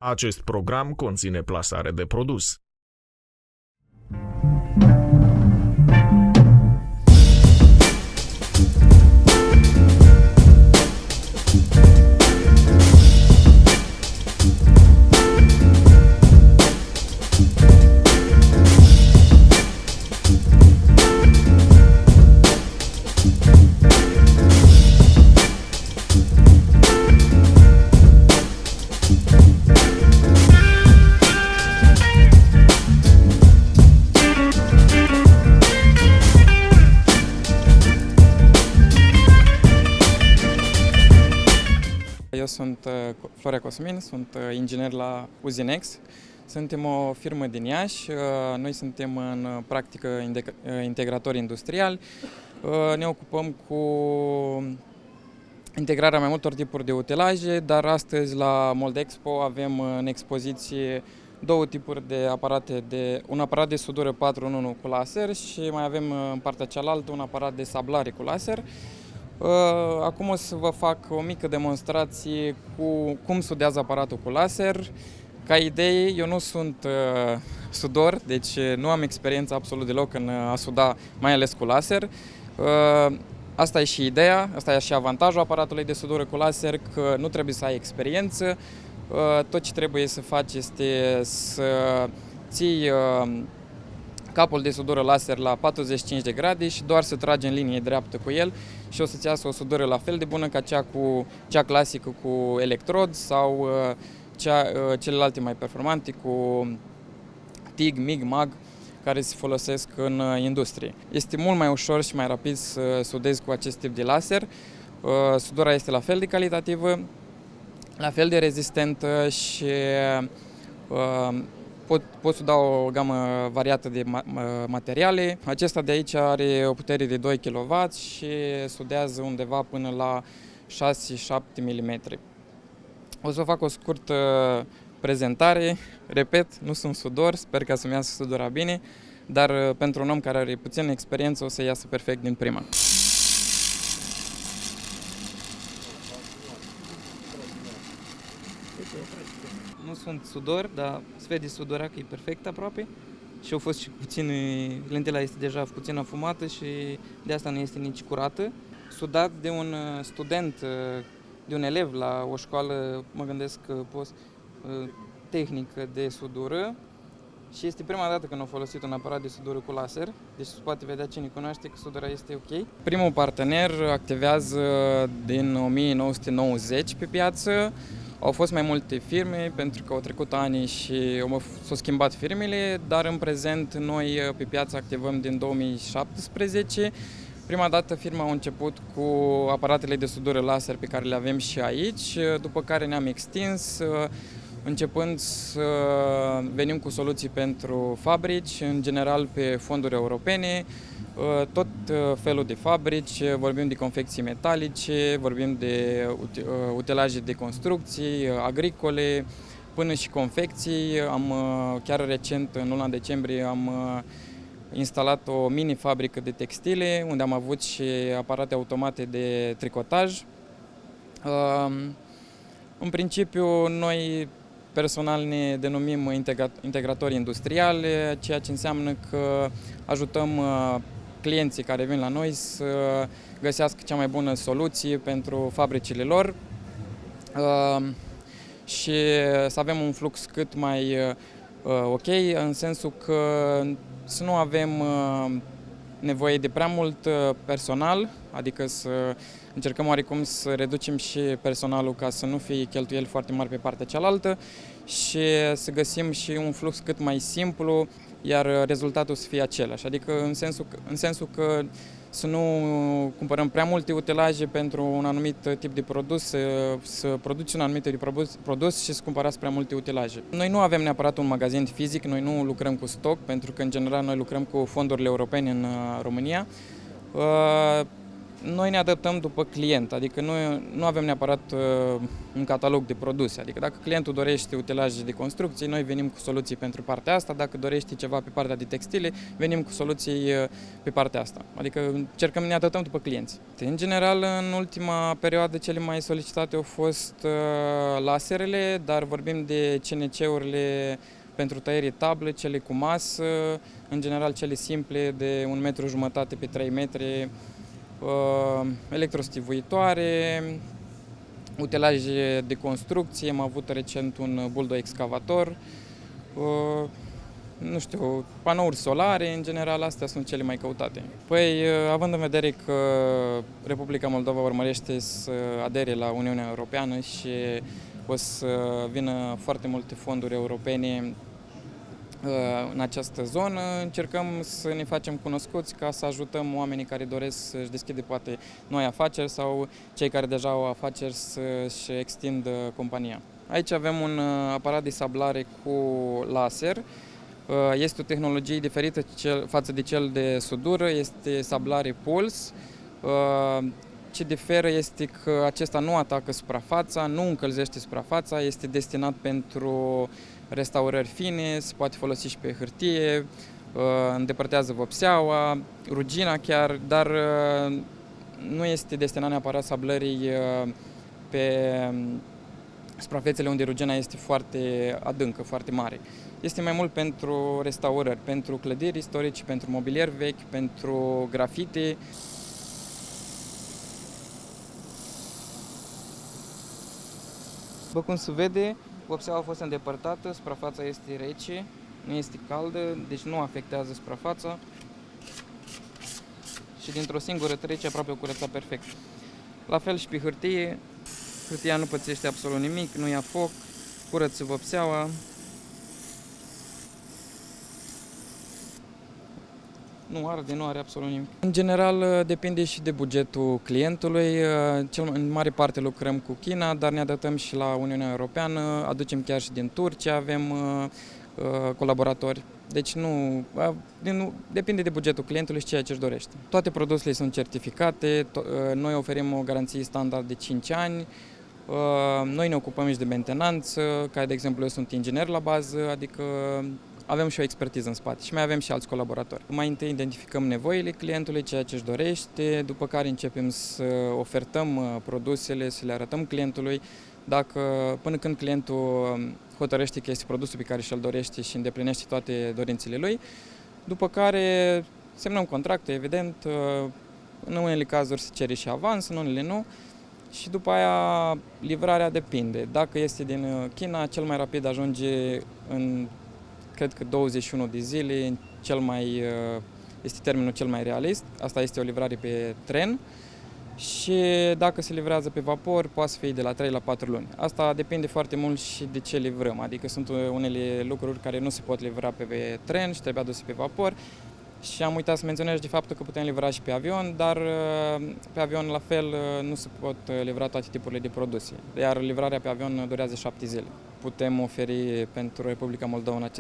Acest program conține plasare de produs. Eu sunt Florea Cosmin, sunt inginer la Uzinex. Suntem o firmă din Iași, noi suntem în practică integratori industriali. Ne ocupăm cu integrarea mai multor tipuri de utilaje, dar astăzi la Moldexpo avem în expoziție două tipuri de aparate, un aparat de sudură 4 în 1 cu laser și mai avem în partea cealaltă un aparat de sablare cu laser. Acum o să vă fac o mică demonstrație cu cum sudează aparatul cu laser. Ca idee, eu nu sunt sudor, deci nu am experiență absolut deloc în a suda, mai ales cu laser. Asta e și ideea, asta e și avantajul aparatului de sudură cu laser, că nu trebuie să ai experiență. Tot ce trebuie să faci este să ții capul de sudură laser la 45 de grade și doar să tragi în linie dreaptă cu el și o să-ți iasă o sudură la fel de bună ca cea clasică cu electrod sau celelalte mai performante cu TIG, MIG, MAG, care se folosesc în industrie. Este mult mai ușor și mai rapid să sudezi cu acest tip de laser. Sudura este la fel de calitativă, la fel de rezistentă și pot suda o gamă variată de materiale. Acesta de aici are o putere de 2 kW și sudează undeva până la 6-7 mm. O să fac o scurtă prezentare. Repet, nu sunt sudor, sper ca să-mi iasă sudura bine, dar pentru un om care are puțină experiență o să iasă perfect din prima. Nu sunt sudor, dar se vede sudura că e perfect aproape și au fost și puțin, lentila este deja puțin afumată și de asta nu este nici curată. Sudat de un student, de un elev la o școală, mă gândesc tehnică de sudură și este prima dată când am folosit un aparat de sudură cu laser, deci se poate vedea cine cunoaște că sudura este ok. Primul partener activează din 1990 pe piață. Au fost mai multe firme pentru că au trecut ani și s-au schimbat firmele, dar în prezent noi pe piață activăm din 2017. Prima dată firma a început cu aparatele de sudură laser pe care le avem și aici, după care ne-am extins, începând să venim cu soluții pentru fabrici, în general pe fonduri europene, tot felul de fabrici, vorbim de confecții metalice, vorbim de utilaje de construcții, agricole, până și confecții. Chiar recent, în luna decembrie, am instalat o mini-fabrică de textile, unde am avut și aparate automate de tricotaj. În principiu, noi personal ne denumim integratori industriali, ceea ce înseamnă că ajutăm clienții care vin la noi să găsească cea mai bună soluție pentru fabricile lor și să avem un flux cât mai ok, în sensul că să nu avem nevoie de prea mult personal, adică să încercăm oarecum să reducem și personalul ca să nu fie cheltuieli foarte mari pe partea cealaltă și să găsim și un flux cât mai simplu, iar rezultatul să fie același, adică în sensul că să nu cumpărăm prea multe utilaje pentru un anumit tip de produs, să produci un anumit tip de produs și să cumpărați prea multe utilaje. Noi nu avem neapărat un magazin fizic, noi nu lucrăm cu stoc, pentru că în general noi lucrăm cu fondurile europene în România. Noi ne adaptăm după client, adică noi nu avem neapărat un catalog de produse. Adică dacă clientul dorește utilaje de construcții, noi venim cu soluții pentru partea asta. Dacă dorește ceva pe partea de textile, venim cu soluții pe partea asta. Adică încercăm, ne adaptăm după clienți. În general, în ultima perioadă, cele mai solicitate au fost laserele, dar vorbim de CNC-urile pentru tăierii tablă, cele cu masă, în general cele simple de 1,5 m pe 3 metri, electrostivuitoare, utilaje de construcție, am avut recent un buldo excavator, nu știu, panouri solare, în general astea sunt cele mai căutate. Păi, având în vedere că Republica Moldova urmărește să adere la Uniunea Europeană și o să vină foarte multe fonduri europene în această zonă, încercăm să ne facem cunoscuți ca să ajutăm oamenii care doresc să-și deschide poate noi afaceri sau cei care deja au afaceri să-și extindă compania. Aici avem un aparat de sablare cu laser. Este o tehnologie diferită față de cel de sudură, este sablare puls. Ce diferă este că acesta nu atacă suprafața, nu încălzește suprafața, este destinat pentru restaurări fine, se poate folosi și pe hârtie, îndepărtează vopseaua, rugina chiar, dar nu este destinat neapărat sablării pe suprafețele unde rugina este foarte adâncă, foarte mare. Este mai mult pentru restaurări, pentru clădiri istorice, pentru mobilier vechi, pentru grafite. După cum se vede, vopseaua a fost îndepărtată, suprafața este rece, nu este caldă, deci nu afectează suprafața și dintr-o singură trecere aproape o curăța perfect. La fel și pe hârtie, hârtia nu pățește absolut nimic, nu ia foc, curăță vopseaua. Nu arde, nu are absolut nimic. În general, depinde și de bugetul clientului. În mare parte lucrăm cu China, dar ne adaptăm și la Uniunea Europeană, aducem chiar și din Turcia, avem colaboratori. Deci depinde de bugetul clientului și ceea ce își dorește. Toate produsele sunt certificate, noi oferim o garanție standard de 5 ani, noi ne ocupăm și de mentenanță, ca de exemplu eu sunt inginer la bază, adică avem și o expertiză în spate și mai avem și alți colaboratori. Mai întâi identificăm nevoile clientului, ceea ce își dorește, după care începem să ofertăm produsele, să le arătăm clientului, până când clientul hotărăște că este produsul pe care și-l dorește și îndeplinește toate dorințele lui, după care semnăm contractul, evident, în unele cazuri se cere și avans, în unele nu, și după aia livrarea depinde. Dacă este din China, cel mai rapid ajunge în cred că 21 de zile, este termenul cel mai realist. Asta este o livrare pe tren și dacă se livrează pe vapor, poate să fie de la 3 la 4 luni. Asta depinde foarte mult și de ce livrăm, adică sunt unele lucruri care nu se pot livra pe tren și trebuie aduse pe vapor. Și am uitat să menționez de faptul că putem livra și pe avion, dar pe avion la fel nu se pot livra toate tipurile de produse, iar livrarea pe avion durează 7 zile. Putem oferi pentru Republica Moldova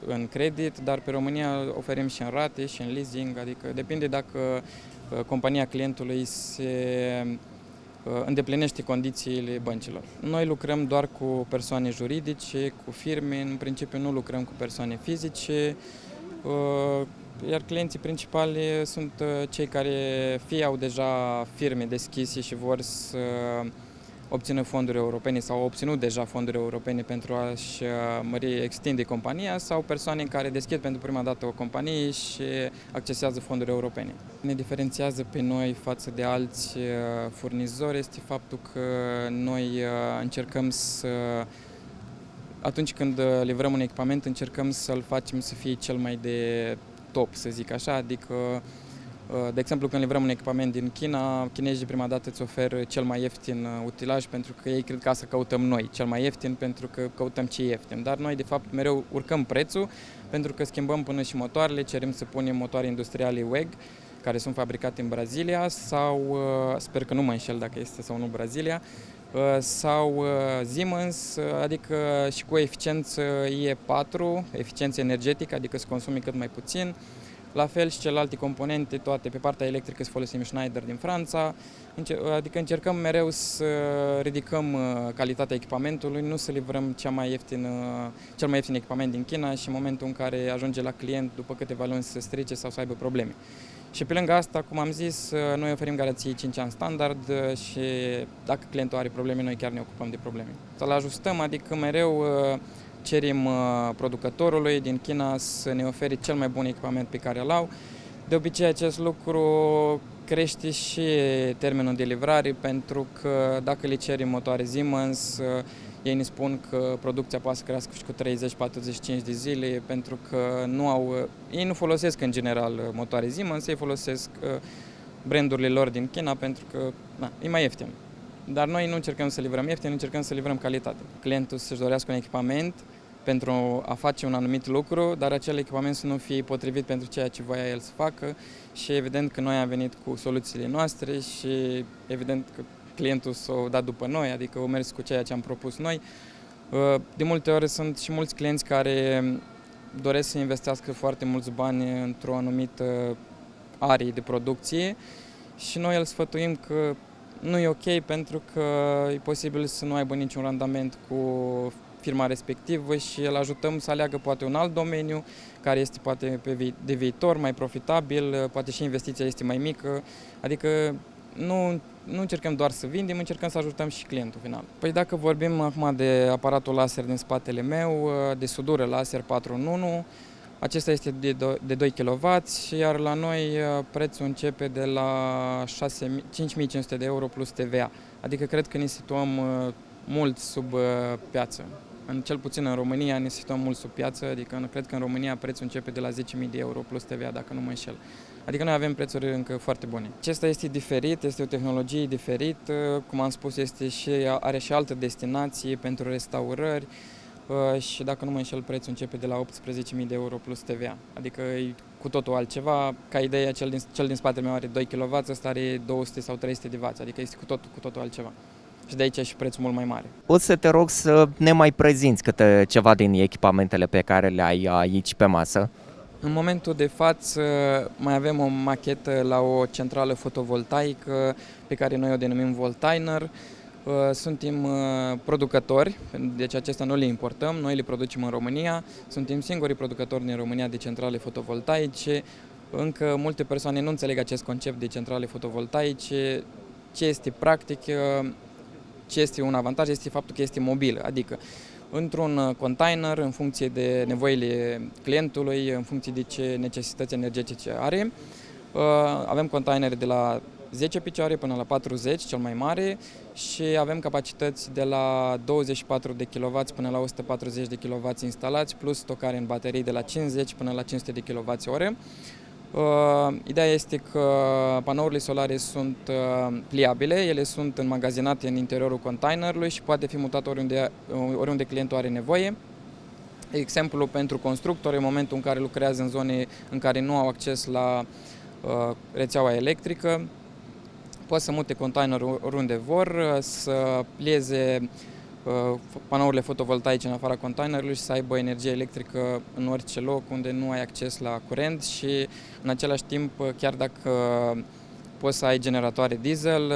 în credit, dar pe România oferim și în rate și în leasing, adică depinde dacă compania clientului se îndeplinește condițiile băncilor. Noi lucrăm doar cu persoane juridice, cu firme, în principiu nu lucrăm cu persoane fizice, iar clienții principali sunt cei care fie au deja firme deschise și vor să obțină fonduri europene sau au obținut deja fonduri europene pentru a-și extinde compania, sau persoane care deschid pentru prima dată o companie și accesează fonduri europene. Ne diferențiază pe noi față de alți furnizori este faptul că noi încercăm atunci când livrăm un echipament, încercăm să-l facem să fie cel mai de top, să zic așa, adică, de exemplu, când livrăm un echipament din China, chinezii prima dată îți oferă cel mai ieftin utilaj pentru că ei cred că asta căutăm noi, cel mai ieftin pentru că căutăm ce e ieftin, dar noi de fapt mereu urcăm prețul pentru că schimbăm până și motoarele, cerem să punem motoare industriale WEG, care sunt fabricate în Brazilia sau, sper că nu mă înșel dacă este sau nu Brazilia, sau Siemens, adică și cu eficiență E4, eficiență energetică, adică să consumi cât mai puțin, La fel și celelalte componente, toate pe partea electrică să folosim Schneider din Franța, adică încercăm mereu să ridicăm calitatea echipamentului, nu să livrăm cel mai ieftin echipament din China și în momentul în care ajunge la client după câteva luni să se strice sau să aibă probleme. Și pe lângă asta, cum am zis, noi oferim garanții 5 ani standard și dacă clientul are probleme, noi chiar ne ocupăm de probleme. Să-l ajustăm, adică mereu cerem producătorului din China să ne ofere cel mai bun echipament pe care îl au. De obicei acest lucru crește și termenul de livrare, pentru că dacă le cerem motoare Siemens, ei ne spun că producția poate să crească și cu 30-45 de zile, pentru că ei nu folosesc în general motoare Siemens, ei folosesc brandurile lor din China pentru că e mai ieftin. Dar noi nu încercăm să livrăm ieftin, încercăm să livrăm calitate. Clientul să-și dorească un echipament pentru a face un anumit lucru, dar acel echipament să nu fie potrivit pentru ceea ce voia el să facă și evident că noi am venit cu soluțiile noastre și evident că clientul s-a dat după noi, adică a mers cu ceea ce am propus noi. De multe ori sunt și mulți clienți care doresc să investească foarte mulți bani într-o anumită arie de producție și noi îl sfătuim că nu e ok pentru că e posibil să nu aibă niciun randament cu firma respectivă și îl ajutăm să aleagă poate un alt domeniu care este poate de viitor mai profitabil, poate și investiția este mai mică, adică nu încercăm doar să vindem, încercăm să ajutăm și clientul final. Păi dacă vorbim acum de aparatul laser din spatele meu, de sudură laser 4 în 1, acesta este de 2 kW, iar la noi prețul începe de la 5.500 de euro plus TVA, adică cred că ne situăm mult sub piață. Cel puțin în România ne situăm mult sub piață, adică cred că în România prețul începe de la 10.000 de euro plus TVA, dacă nu mă înșel. Adică noi avem prețuri încă foarte bune. Acesta este diferit, este o tehnologie diferită, cum am spus, are și altă destinație pentru restaurări și dacă nu mă înșel prețul începe de la 18.000 de euro plus TVA. Adică e cu totul altceva. Ca idee, cel din spatele meu are 2 kW, ăsta are 200 sau 300 de W, adică este cu totul altceva. Și de aici și prețul mult mai mare. O să te rog să ne mai prezinți câte ceva din echipamentele pe care le ai aici pe masă. În momentul de față mai avem o machetă la o centrală fotovoltaică pe care noi o denumim Voltainer. Suntem producători, deci acestea nu le importăm, noi le producem în România. Suntem singurii producători din România de centrale fotovoltaice. Încă multe persoane nu înțeleg acest concept de centrale fotovoltaice. Ce este practic, ce este un avantaj, este faptul că este mobil, adică într-un container, în funcție de nevoile clientului, în funcție de ce necesități energetice are. Avem containere de la 10 picioare până la 40, cel mai mare, și avem capacități de la 24 de kW până la 140 de kW instalați, plus stocare în baterii de la 50 până la 500 de kWh. Ideea este că panourile solare sunt pliabile, ele sunt înmagazinate în interiorul containerului și poate fi mutat oriunde clientul are nevoie. Exemplu pentru constructori, în momentul în care lucrează în zone în care nu au acces la rețeaua electrică, pot să mute containerul oriunde vor, să plieze panourile fotovoltaice în afara containerului și să aibă energie electrică în orice loc unde nu ai acces la curent și în același timp, chiar dacă poți să ai generatoare diesel,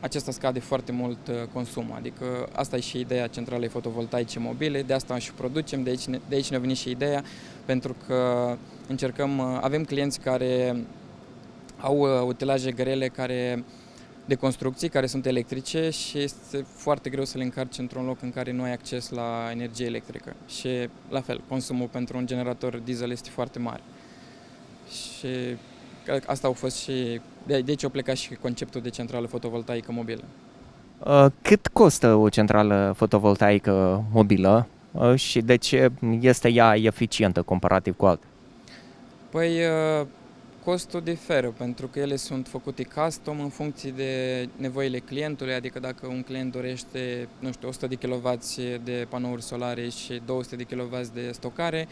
acesta scade foarte mult consumul. Adică asta e și ideea centralei fotovoltaice mobile, de asta și producem, de aici ne-a venit și ideea, pentru că avem clienți care au utilaje grele de construcții care sunt electrice și este foarte greu să le încarci într-un loc în care nu ai acces la energie electrică. Și la fel, consumul pentru un generator diesel este foarte mare. Și asta au fost și de aici a plecat și conceptul de centrală fotovoltaică mobilă. Cât costă o centrală fotovoltaică mobilă și de ce este ea eficientă comparativ cu altele? Păi costul diferă, pentru că ele sunt făcute custom în funcție de nevoile clientului, adică dacă un client dorește, 100 de kW de panouri solare și 200 de kW de stocare,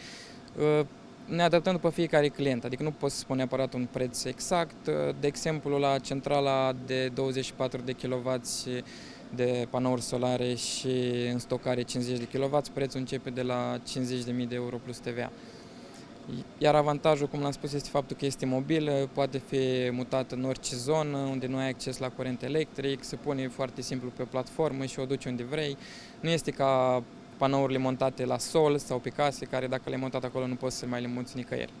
ne adaptăm după fiecare client, adică nu pot să spun neapărat un preț exact. De exemplu, la centrala de 24 de kW de panouri solare și în stocare 50 de kW, prețul începe de la 50.000 de euro plus TVA. Iar avantajul, cum l-am spus, este faptul că este mobil, poate fi mutat în orice zonă unde nu ai acces la curent electric, se pune foarte simplu pe platformă și o duci unde vrei. Nu este ca panourile montate la sol sau pe case, care dacă le-ai montat acolo nu poți să mai le muți nicăieri.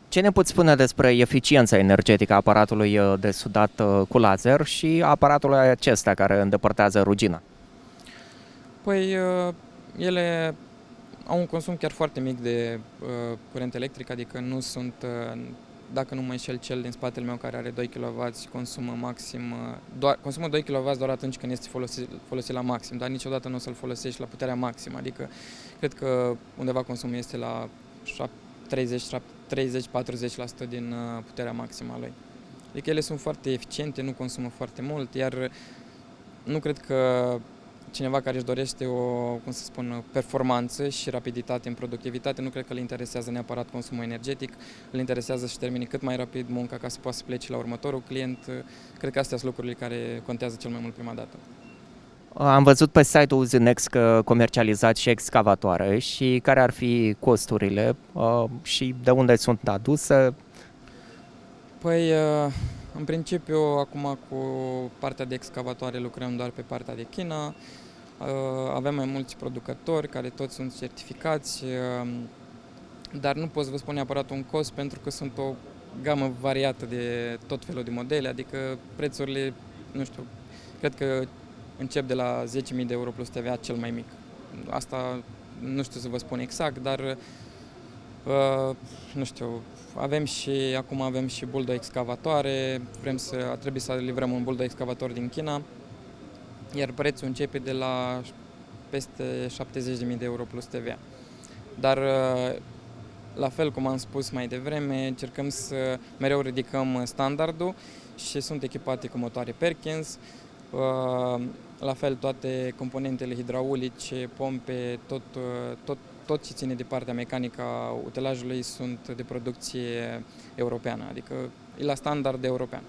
Ce ne poți spune despre eficiența energetică a aparatului de sudat cu laser și aparatului acesta care îndepărtează rugina? Păi, ele au un consum chiar foarte mic de curent electric, adică nu sunt, dacă nu mă înșel, cel din spatele meu care are 2 kW consumă maxim, consumă 2 kW doar atunci când este folosit la maxim, dar niciodată nu o să-l folosești la puterea maximă, adică cred că undeva consumul este la 30-40% din puterea maximă a lui. Adică ele sunt foarte eficiente, nu consumă foarte mult, iar nu cred că cineva care își dorește o, cum să spun, performanță și rapiditate în productivitate, nu cred că le interesează neapărat consumul energetic, le interesează să termine cât mai rapid munca ca să poată să plece la următorul client. Cred că astea sunt lucrurile care contează cel mai mult prima dată. Am văzut pe site-ul Uzinex că comercializați și excavatoare și care ar fi costurile și de unde sunt aduse? Păi, în principiu, acum cu partea de excavatoare lucrăm doar pe partea de China. Avem mai mulți producători care toți sunt certificați, dar nu pot să vă spun neapărat un cost pentru că sunt o gamă variată de tot felul de modele, adică prețurile, nu știu, cred că încep de la 10.000 de euro plus TVA cel mai mic. Asta nu știu să vă spun exact, dar nu știu, acum avem și buldo excavatoare, trebuie să livrăm un buldo excavator din China, iar prețul începe de la peste 70.000 de euro plus TVA. Dar la fel cum am spus mai devreme, încercăm să mereu ridicăm standardul și sunt echipate cu motoare Perkins. La fel toate componentele hidraulice, pompe, tot ce ține de partea mecanică a utilajului sunt de producție europeană, adică e la standard european.